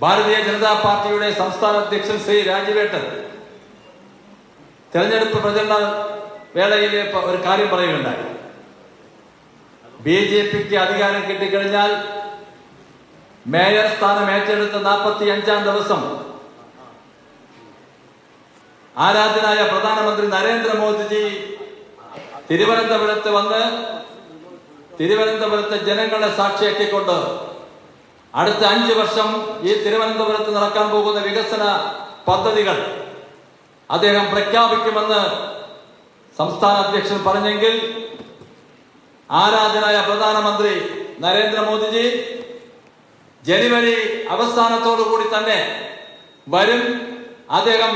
ഭാരതീയ ജനതാ പാർട്ടിയുടെ സംസ്ഥാന അധ്യക്ഷൻ ശ്രീ രാജീവേട്ടൻ തെരഞ്ഞെടുപ്പ് പ്രചരണ വേളയിലെ ഒരു കാര്യം പറയുകയുണ്ടായി. BJPക്ക് അധികാരം കിട്ടിക്കഴിഞ്ഞാൽ മേയർ സ്ഥാനം ഏറ്റെടുത്ത 45-ാം ദിവസം ആരാധനായ പ്രധാനമന്ത്രി നരേന്ദ്രമോദിജി തിരുവനന്തപുരത്ത് വന്ന് തിരുവനന്തപുരത്തെ ജനങ്ങളെ സാക്ഷിയാക്കിക്കൊണ്ട് അടുത്ത 5 വർഷം ഈ തിരുവനന്തപുരത്ത് നടക്കാൻ പോകുന്ന വികസന പദ്ധതികൾ അദ്ദേഹം പ്രഖ്യാപിക്കുമെന്ന് സംസ്ഥാന അധ്യക്ഷൻ പറഞ്ഞെങ്കിൽ ആരാധനായ പ്രധാനമന്ത്രി നരേന്ദ്രമോദിജി ജനുവരി അവസാനത്തോടുകൂടി തന്നെ വരും. അദ്ദേഹം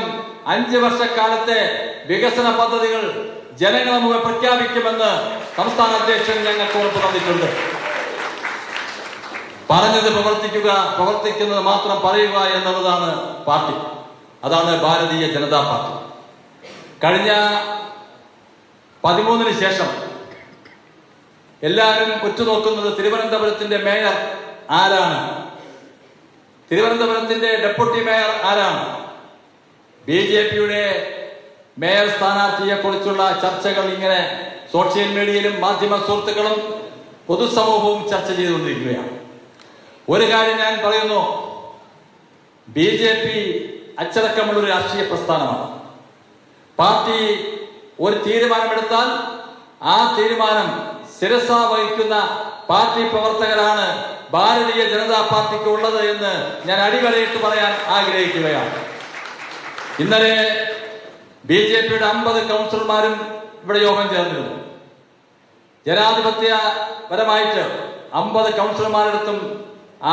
5 വർഷക്കാലത്തെ വികസന പദ്ധതികൾ ജനങ്ങളെ മുമ്പ് പ്രഖ്യാപിക്കുമെന്ന് സംസ്ഥാന അധ്യക്ഷൻ ഞങ്ങൾക്ക് ഉറപ്പ് തന്നിട്ടുണ്ട്. പറഞ്ഞത് പ്രവർത്തിക്കുക, പ്രവർത്തിക്കുന്നത് മാത്രം പറയുക എന്നുള്ളതാണ് പാർട്ടി. അതാണ് ഭാരതീയ ജനതാ പാർട്ടി. കഴിഞ്ഞ 13-ന് ശേഷം എല്ലാവരും ഉറ്റുനോക്കുന്നത് തിരുവനന്തപുരത്തിന്റെ മേയർ ആരാണ്, തിരുവനന്തപുരത്തിന്റെ ഡെപ്യൂട്ടി മേയർ ആരാണ്. BJPയുടെ മേയർ സ്ഥാനാർത്ഥിയെ കുറിച്ചുള്ള ചർച്ചകൾ ഇങ്ങനെ സോഷ്യൽ മീഡിയയിലും മാധ്യമ സുഹൃത്തുക്കളും പൊതുസമൂഹവും ചർച്ച ചെയ്തുകൊണ്ടിരിക്കുകയാണ്. ഒരു കാര്യം ഞാൻ പറയുന്നു, BJP അച്ചടക്കമുള്ളൊരു രാഷ്ട്രീയ പ്രസ്ഥാനമാണ്. പാർട്ടി ഒരു തീരുമാനമെടുത്താൽ ആ തീരുമാനം ശിരസ വഹിക്കുന്ന പാർട്ടി പ്രവർത്തകരാണ് ഭാരതീയ ജനതാ പാർട്ടിക്ക് ഉള്ളത് എന്ന് ഞാൻ അടിവരയിട്ട് പറയാൻ ആഗ്രഹിക്കുകയാണ്. ഇന്നലെ BJPയുടെ 50 കൗൺസിലർമാരും ഇവിടെ യോഗം ചേർന്നിരുന്നു. ജനാധിപത്യപരമായിട്ട് 50 കൗൺസിലർമാരടുത്തും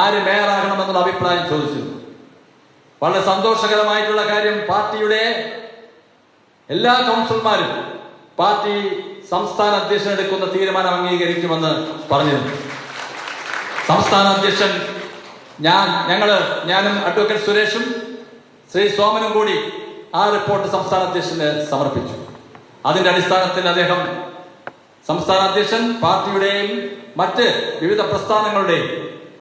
ആര് മേയറാകണമെന്നുള്ള അഭിപ്രായം ചോദിച്ചിരുന്നു. വളരെ സന്തോഷകരമായിട്ടുള്ള കാര്യം, പാർട്ടിയുടെ എല്ലാ കൗൺസിലർമാരും പാർട്ടി സംസ്ഥാന അധ്യക്ഷൻ എടുക്കുന്ന തീരുമാനം അംഗീകരിക്കുമെന്ന് പറഞ്ഞിരുന്നു. സംസ്ഥാന അധ്യക്ഷൻ ഞാനും അഡ്വക്കേറ്റ് സുരേഷും ശ്രീ സോമനും കൂടി ആ റിപ്പോർട്ട് സംസ്ഥാന അധ്യക്ഷന് സമർപ്പിച്ചു. അതിന്റെ അടിസ്ഥാനത്തിൽ സംസ്ഥാന അധ്യക്ഷൻ പാർട്ടിയുടെയും മറ്റ് വിവിധ പ്രസ്ഥാനങ്ങളുടെയും